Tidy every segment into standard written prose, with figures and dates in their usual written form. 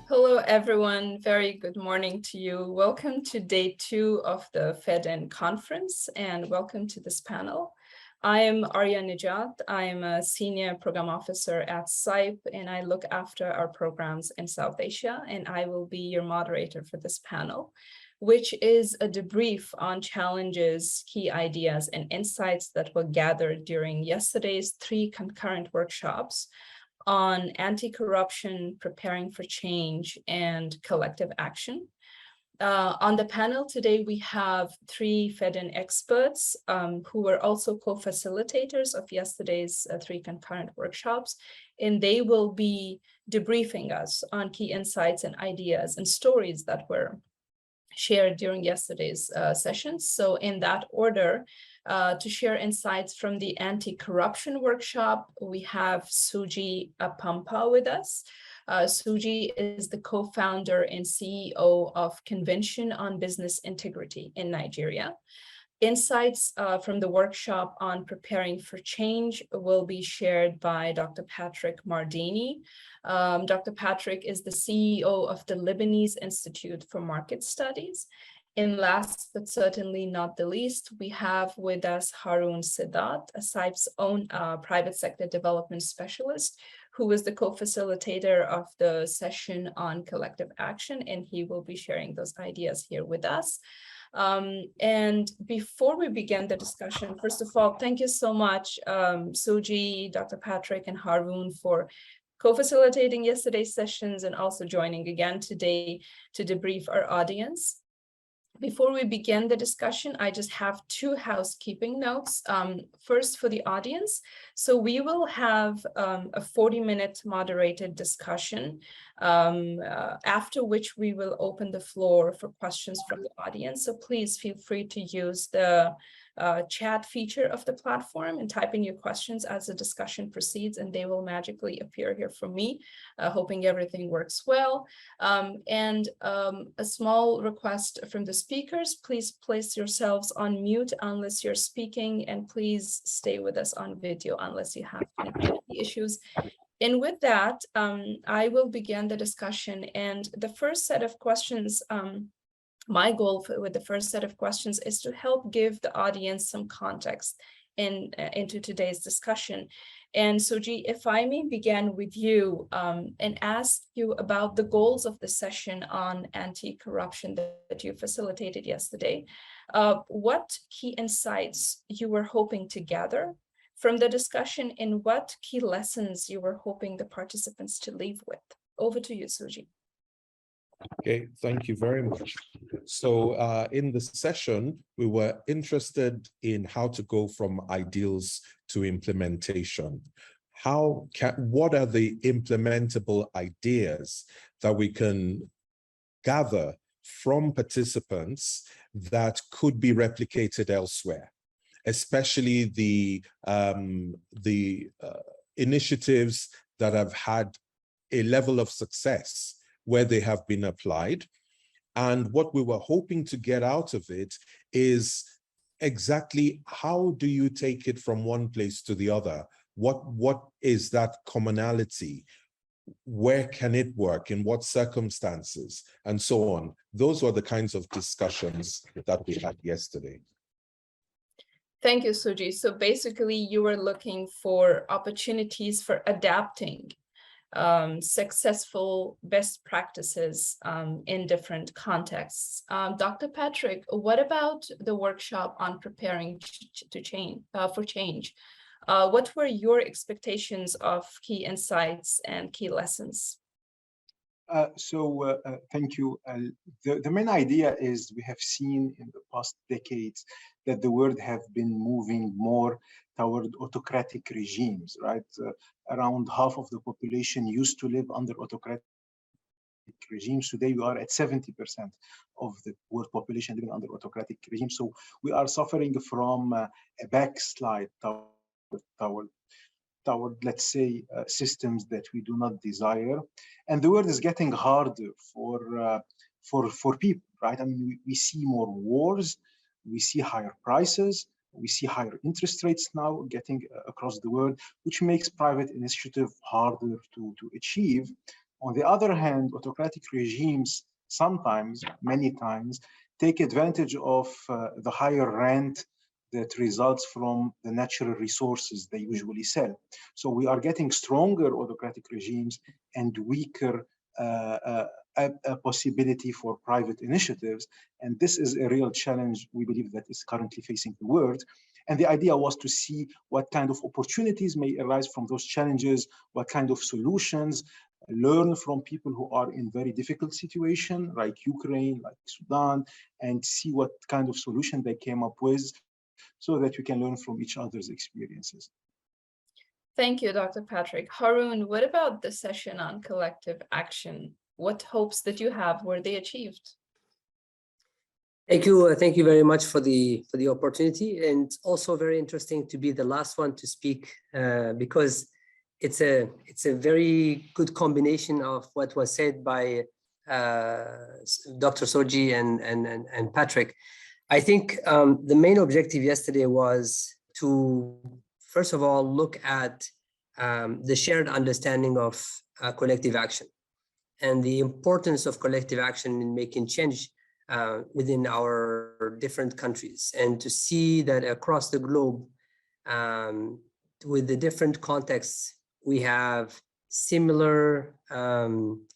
Hello, everyone. Very good morning to you. Welcome to day 2 of the FEDN conference, and welcome to this panel. I am Aarya Nijat. I am a senior program officer at CIPE, and I look after our programs in South Asia, and I will be your moderator for this panel, which is a debrief on challenges, key ideas, and insights that were gathered during yesterday's 3 concurrent workshops on anti-corruption, preparing for change, and collective action. On the panel today, we have 3 FEDN experts who were also co-facilitators of yesterday's 3 concurrent workshops, and they will be debriefing us on key insights and ideas and stories that were shared during yesterday's sessions. So in that order, to share insights from the anti-corruption workshop, we have Soji Apampa with us. Soji is the co-founder and CEO of Convention on Business Integrity in Nigeria. Insights from the workshop on preparing for change will be shared by Dr. Patrick Mardini. Dr. Patrick is the CEO of the Lebanese Institute for Market Studies. And last but certainly not the least, we have with us Haroune Sidatt, a CIPE's own private sector development specialist, who is the co-facilitator of the session on collective action, and he will be sharing those ideas here with us. And before we begin the discussion, first of all, thank you so much, Soji, Dr. Patrick, and Haroune for co-facilitating yesterday's sessions and also joining again today to debrief our audience. Before we begin the discussion, I just have 2 housekeeping notes. First, for the audience, so we will have a 40-minute moderated discussion, after which we will open the floor for questions from the audience. So please feel free to use the chat feature of the platform and type in your questions as the discussion proceeds, and they will magically appear here for me, hoping everything works well. And a small request from the speakers, please place yourselves on mute unless you're speaking, and please stay with us on video unless you have connectivity issues. And with that, I will begin the discussion, and the first set of questions, my goal with the first set of questions is to help give the audience some context into today's discussion. And Soji, if I may begin with you and ask you about the goals of the session on anti-corruption that you facilitated yesterday, what key insights you were hoping to gather from the discussion, and what key lessons you were hoping the participants to leave with? Over to you, Soji. Okay, thank you very much. So in the session, we were interested in how to go from ideals to implementation. What are the implementable ideas that we can gather from participants that could be replicated elsewhere, especially the initiatives that have had a level of success where they have been applied. And what we were hoping to get out of it is exactly how do you take it from one place to the other? What is that commonality? Where can it work? In what circumstances? And so on. Those were the kinds of discussions that we had yesterday. Thank you, Soji. So basically, you were looking for opportunities for adapting successful best practices in different contexts. Dr. Patrick, what about the workshop on preparing for change? What were your expectations of key insights and key lessons? Thank you. The main idea is we have seen in the past decades that the world have been moving more toward autocratic regimes, right? Around half of the population used to live under autocratic regimes. Today, we are at 70% of the world population living under autocratic regimes. So we are suffering from a backslide toward, let's say, systems that we do not desire. And the world is getting harder for people, right? I mean, we see more wars, we see higher prices, we see higher interest rates now getting across the world, which makes private initiative harder to achieve. On the other hand, autocratic regimes sometimes, many times, take advantage of the higher rent that results from the natural resources they usually sell. So we are getting stronger autocratic regimes and weaker a possibility for private initiatives. And this is a real challenge we believe that is currently facing the world. And the idea was to see what kind of opportunities may arise from those challenges, what kind of solutions, learn from people who are in very difficult situations like Ukraine, like Sudan, and see what kind of solution they came up with so that we can learn from each other's experiences. Thank you, Dr. Patrick. Haroune, what about the session on collective action? What hopes that you have were they achieved? Thank you very much for the opportunity, and also very interesting to be the last one to speak because it's a very good combination of what was said by Dr. Soji and Patrick. I think the main objective yesterday was to first of all look at the shared understanding of collective action and the importance of collective action in making change within our different countries, and to see that across the globe, with the different contexts, we have similar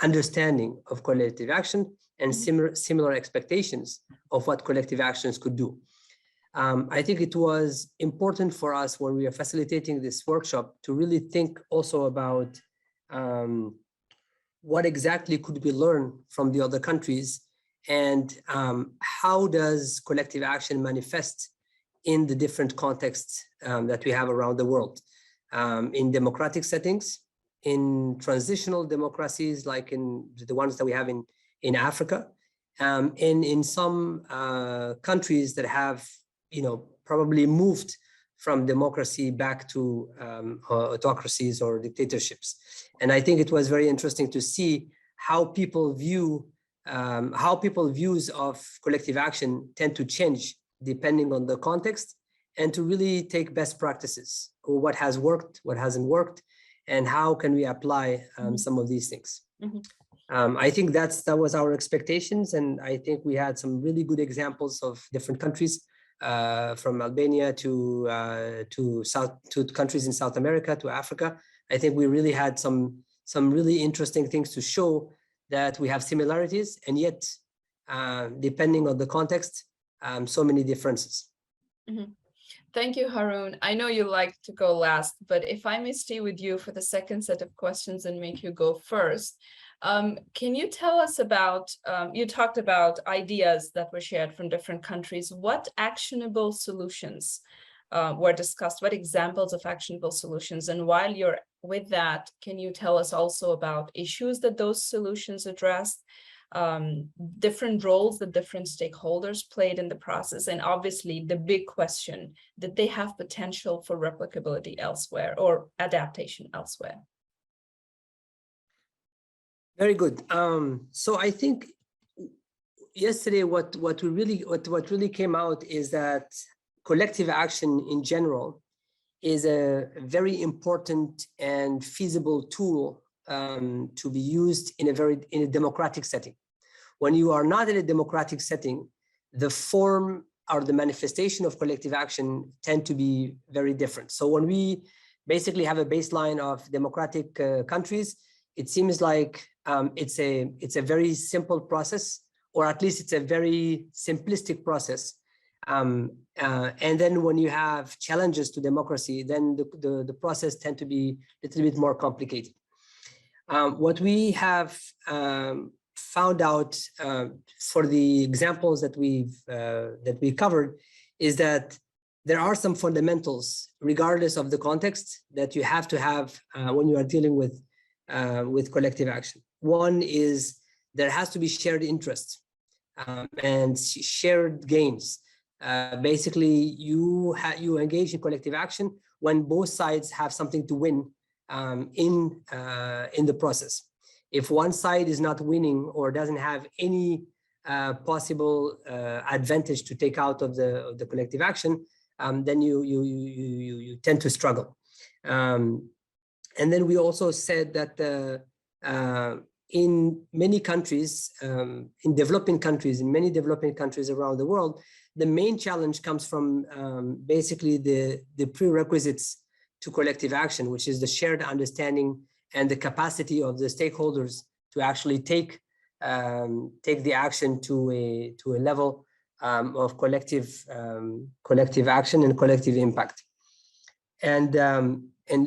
understanding of collective action and similar expectations of what collective actions could do. I think it was important for us when we are facilitating this workshop to really think also about what exactly could we learn from the other countries, and how does collective action manifest in the different contexts that we have around the world, in democratic settings, in transitional democracies like in the ones that we have in Africa, and in some countries that have, probably moved from democracy back to autocracies or dictatorships. And I think it was very interesting to see how people's views of collective action tend to change depending on the context, and to really take best practices, or what has worked, what hasn't worked, and how can we apply some of these things. I think that was our expectations, and I think we had some really good examples of different countries, from Albania to countries in South America, to Africa. I think we really had some really interesting things to show that we have similarities, and yet, depending on the context, so many differences. Thank you, Haroune. I know you like to go last, but if I may stay with you for the second set of questions and make you go first, can you tell us about, you talked about ideas that were shared from different countries. What actionable solutions were discussed? What examples of actionable solutions? And while you're with that, can you tell us also about issues that those solutions addressed, different roles that different stakeholders played in the process, and obviously the big question, did they have potential for replicability elsewhere or adaptation elsewhere? Very good. So I think yesterday what really came out is that collective action in general is a very important and feasible tool to be used in a democratic setting. When you are not in a democratic setting, the form or the manifestation of collective action tend to be very different. So when we basically have a baseline of democratic countries, it seems like it's a very simple process, or at least it's a very simplistic process. And then when you have challenges to democracy, then the process tend to be a little bit more complicated. What we have found out for the examples that we covered is that there are some fundamentals, regardless of the context, that you have to have when you are dealing with collective action. One is there has to be shared interest and shared gains. Basically, you engage in collective action when both sides have something to win in the process. If one side is not winning or doesn't have any possible advantage to take out of the collective action, then you tend to struggle. And then we also said that in many countries, in many developing countries around the world, the main challenge comes from basically the prerequisites to collective action, which is the shared understanding and the capacity of the stakeholders to actually take the action to a level of collective action and collective impact, and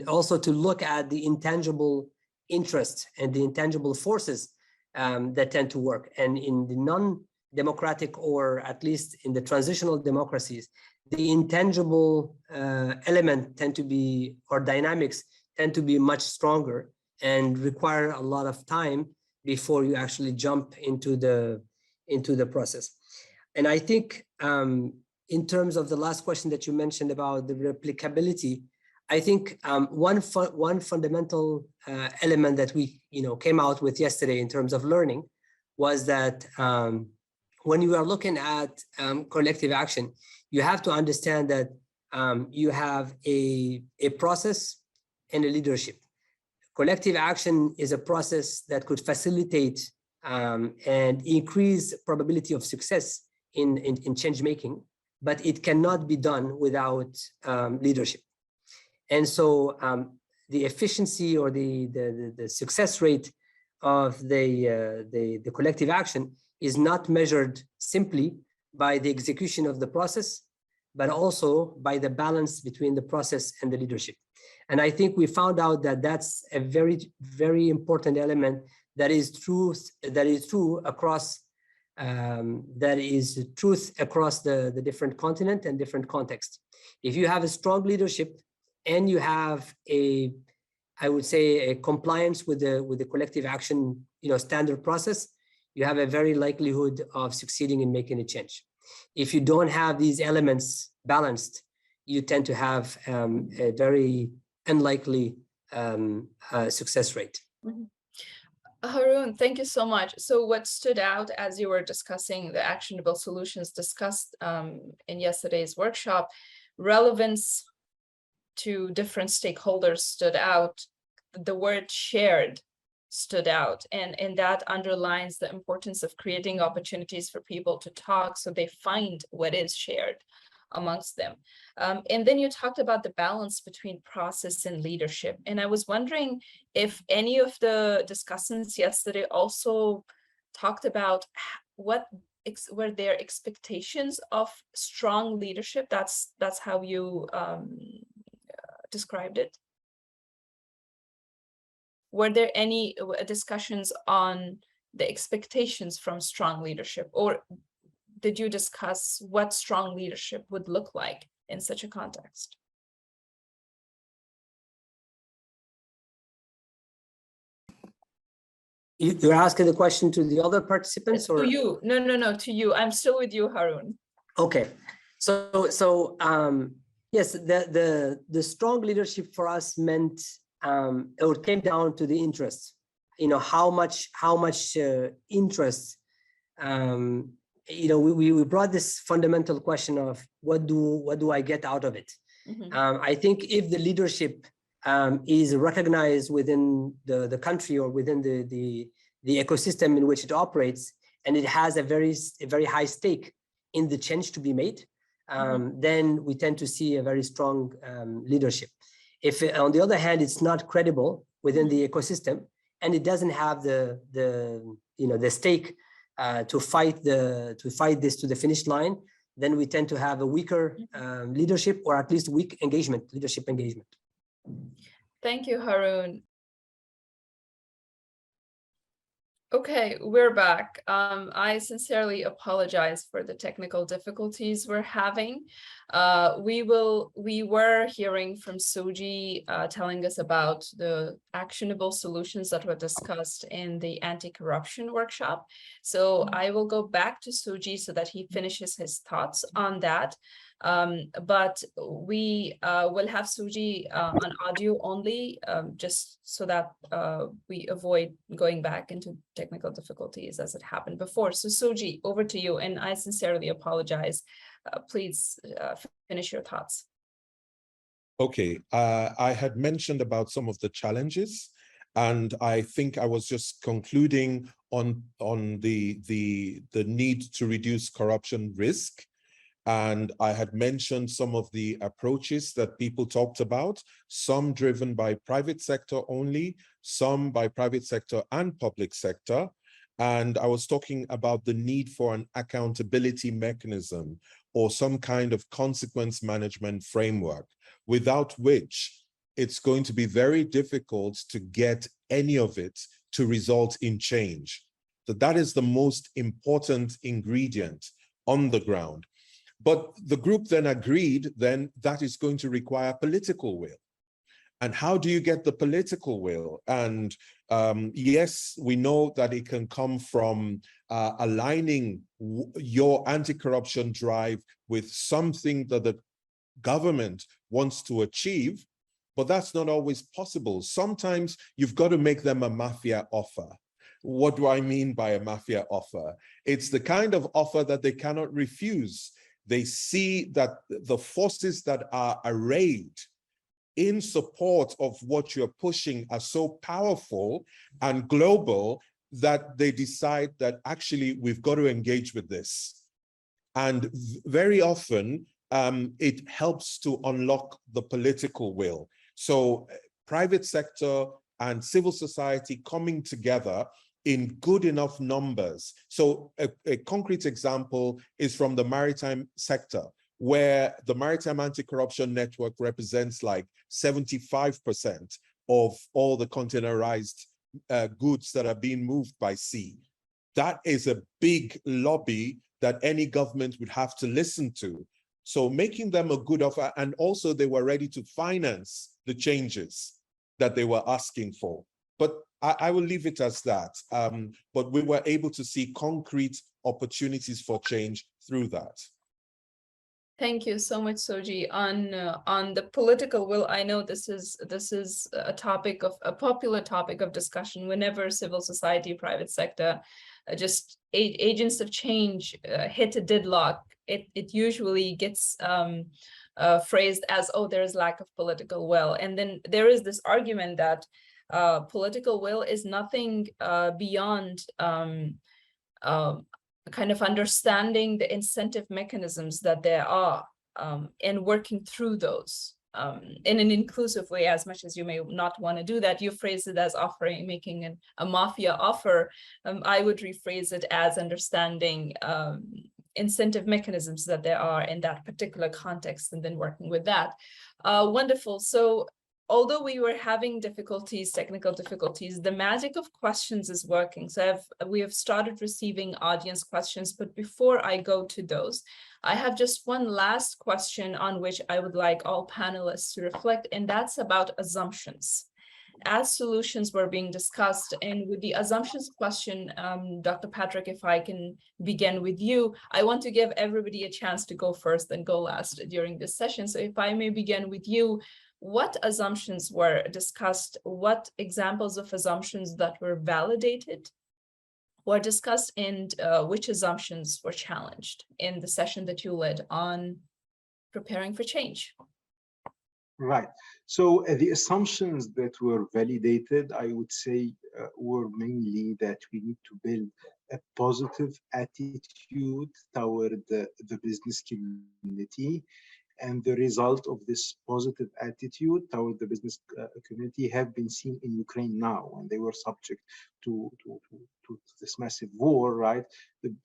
also to look at the intangible interests and the intangible forces that tend to work. And in the non-democratic, or at least in the transitional democracies, the intangible element tend to be, or dynamics tend to be much stronger and require a lot of time before you actually jump into the process. And I think in terms of the last question that you mentioned about the replicability, I think one fundamental element that we came out with yesterday in terms of learning was that when you are looking at collective action, you have to understand that you have a process and a leadership. Collective action is a process that could facilitate and increase probability of success in change making, but it cannot be done without leadership. And so the efficiency or the success rate of the collective action is not measured simply by the execution of the process, but also by the balance between the process and the leadership. And I think we found out that that's a very, very important element that is true across the different continent and different contexts. If you have a strong leadership and you have I would say a compliance with the collective action standard process, you have a very likelihood of succeeding in making a change. If you don't have these elements balanced, you tend to have a very unlikely success rate. Mm-hmm. Haroune, thank you so much. So what stood out as you were discussing the actionable solutions discussed in yesterday's workshop, relevance to different stakeholders stood out. The word shared stood out, and that underlines the importance of creating opportunities for people to talk so they find what is shared amongst them. And then you talked about the balance between process and leadership. And I was wondering if any of the discussants yesterday also talked about what were their expectations of strong leadership. That's how you described it. Were there any discussions on the expectations from strong leadership, or did you discuss what strong leadership would look like in such a context? You're asking the question to the other participants, or to you? No, to you. I'm still with you, Haroune. Okay. So yes, the strong leadership for us meant it came down to the interest. How much interest. We brought this fundamental question of what do I get out of it? Mm-hmm. I think if the leadership is recognized within the country or within the ecosystem in which it operates, and it has a very high stake in the change to be made, then we tend to see a very strong leadership. If on the other hand, it's not credible within the ecosystem and it doesn't have the stake to fight this to the finish line, then we tend to have a weaker leadership, or at least weak leadership engagement. Thank you, Haroune. Okay, we're back. I sincerely apologize for the technical difficulties we're having. We were hearing from Soji telling us about the actionable solutions that were discussed in the anti-corruption workshop. So I will go back to Soji so that he finishes his thoughts on that. But we will have Soji on audio only, just so that we avoid going back into technical difficulties as it happened before. So Soji, over to you, and I sincerely apologize. Please finish your thoughts. Okay, I had mentioned about some of the challenges, And I think I was just concluding on the need to reduce corruption risk. And I had mentioned some of the approaches that people talked about, some driven by private sector only, some by private sector and public sector. And I was talking about the need for an accountability mechanism or some kind of consequence management framework, without which it's going to be very difficult to get any of it to result in change. So that is the most important ingredient on the ground. But the group then agreed then that is going to require political will. And how do you get the political will? And yes, we know that it can come from aligning your anti-corruption drive with something that the government wants to achieve, but that's not always possible. Sometimes you've got to make them a mafia offer. What do I mean by a mafia offer? It's the kind of offer that they cannot refuse. They see that the forces that are arrayed in support of what you're pushing are so powerful and global that they decide that actually we've got to engage with this. And very often it helps to unlock the political will. So private sector and civil society coming together in good enough numbers. So a concrete example is from the maritime sector, where the Maritime Anti-Corruption Network represents like 75% of all the containerized goods that are being moved by sea. That is a big lobby that any government would have to listen to. So making them a good offer, and also they were ready to finance the changes that they were asking for. But I will leave it as that. But we were able to see concrete opportunities for change through that. Thank you so much, Soji. On the political will, I know this is a topic of a popular topic of discussion whenever civil society, private sector, just agents of change hit a deadlock. It usually gets phrased as, oh, there's lack of political will, and then there is this argument that political will is nothing beyond kind of understanding the incentive mechanisms that there are and working through those in an inclusive way. As much as you may not want to do that, you phrase it as offering, making a mafia offer. I would rephrase it as understanding incentive mechanisms that there are in that particular context and then working with that. Wonderful. So although we were having difficulties, technical difficulties, the magic of questions is working. So we have started receiving audience questions, but before I go to those, I have just one last question on which I would like all panelists to reflect, and that's about assumptions. As solutions were being discussed, and with the assumptions question, Dr. Patrick, if I can begin with you, I want to give everybody a chance to go first and go last during this session. So if I may begin with you, what assumptions were discussed? What examples of assumptions that were validated were discussed, and which assumptions were challenged in the session that you led on preparing for change? Right. So the assumptions that were validated, I would say, were mainly that we need to build a positive attitude toward the business community. And the result of this positive attitude toward the business community have been seen in Ukraine now, when they were subject to this massive war, right?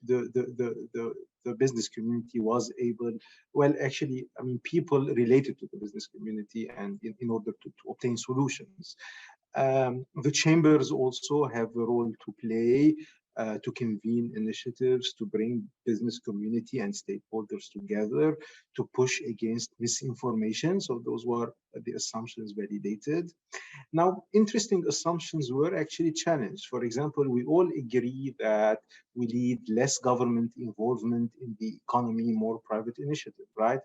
The business community was able, well, actually, I mean, people related to the business community, and in order to obtain solutions. The chambers also have a role to play, to convene initiatives, to bring business community and stakeholders together, to push against misinformation. So those were the assumptions validated. Now, interesting assumptions were actually challenged. For example, we all agree that we need less government involvement in the economy, more private initiative, right?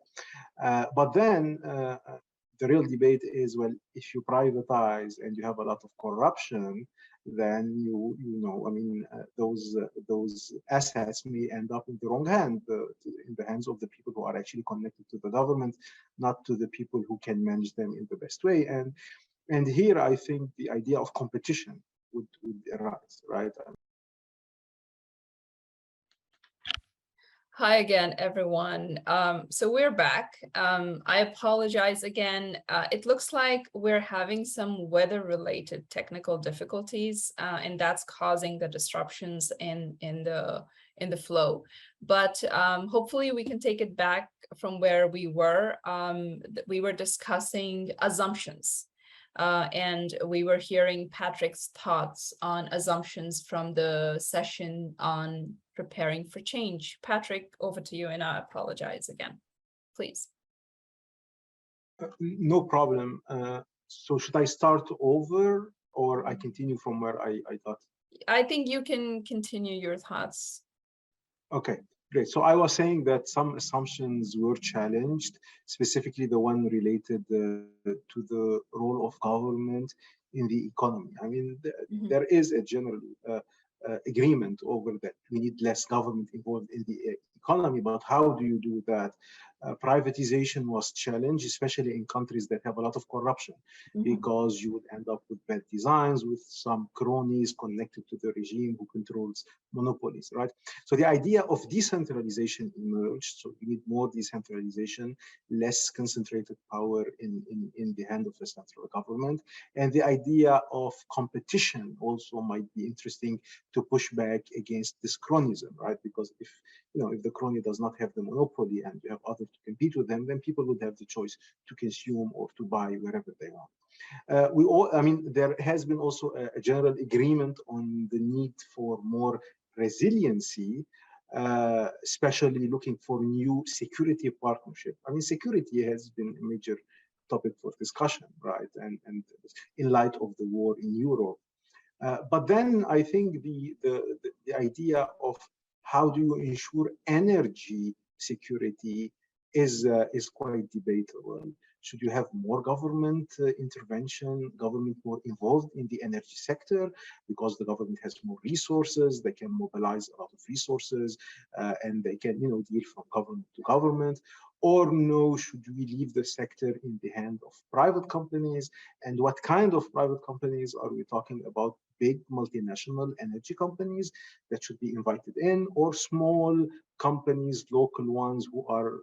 But then the real debate is, well, if you privatize and you have a lot of corruption, then you know, I mean, those assets may end up in the wrong hand, in the hands of the people who are actually connected to the government, not to the people who can manage them in the best way. And And here, I think the idea of competition would arise, right? Hi again, everyone. So we're back. I apologize again. It looks like we're having some weather-related technical difficulties, and that's causing the disruptions in the flow. But hopefully we can take it back from where we were. We were discussing assumptions. And we were hearing Patrick's thoughts on assumptions from the session on preparing for change. Patrick, over to you, and I apologize again, please. No problem. So should I start over or I continue from where I thought? I think you can continue your thoughts. Okay, great. So I was saying that some assumptions were challenged, specifically the one related to the role of government in the economy. I mean, there is a general agreement over that. We need less government involved in the economy, but how do you do that? Privatization was challenged, especially in countries that have a lot of corruption, because you would end up with bad designs, with some cronies connected to the regime who controls monopolies, right? So the idea of decentralization emerged. So we need more decentralization, less concentrated power in the hand of the central government. And the idea of competition also might be interesting to push back against this cronyism, right? Because if the crony does not have the monopoly and you have others to compete with them, then people would have the choice to consume or to buy wherever they want. There has been also a general agreement on the need for more resiliency, especially looking for new security partnership. I mean, security has been a major topic for discussion, right? And in light of the war in Europe. But then I think the idea of how do you ensure energy security is quite debatable. Should you have more government intervention, government more involved in the energy sector, because the government has more resources, they can mobilize a lot of resources, and they can deal from government to government? Or no, should we leave the sector in the hand of private companies? And what kind of private companies are we talking about? Big multinational energy companies that should be invited in, or small companies, local ones who are,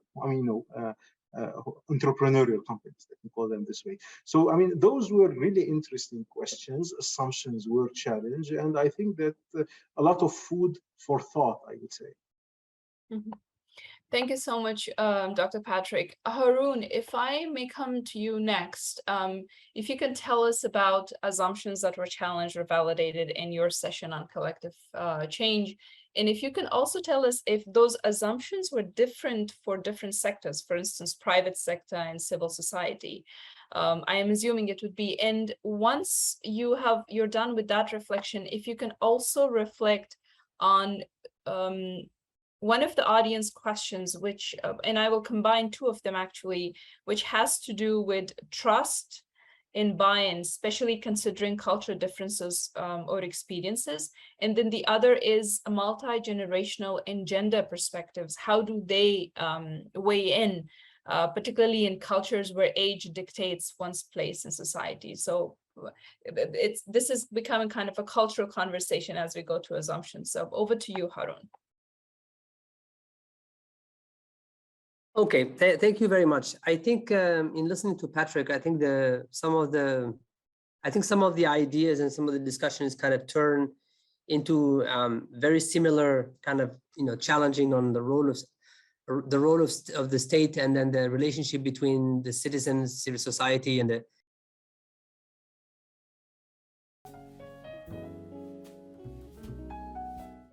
entrepreneurial companies, let me call them this way. So, I mean, those were really interesting questions. Assumptions were challenged, and I think that a lot of food for thought, I would say. Thank you so much, Dr. Patrick. Haroune, if I may come to you next, if you can tell us about assumptions that were challenged or validated in your session on collective change, and if you can also tell us if those assumptions were different for different sectors, for instance, private sector and civil society. I am assuming it would be. And once you're done with that reflection, if you can also reflect on one of the audience questions, which, and I will combine two of them actually, which has to do with trust in buy-in, especially considering cultural differences or experiences. And then the other is a multi-generational and gender perspectives. How do they weigh in, particularly in cultures where age dictates one's place in society? So this is becoming kind of a cultural conversation as we go to assumptions. So over to you, Haroune. Okay, thank you very much. I think in listening to Patrick, I think some of the ideas and some of the discussions kind of turn into very similar kind of challenging on the role of the state, and then the relationship between the citizens, civil society, and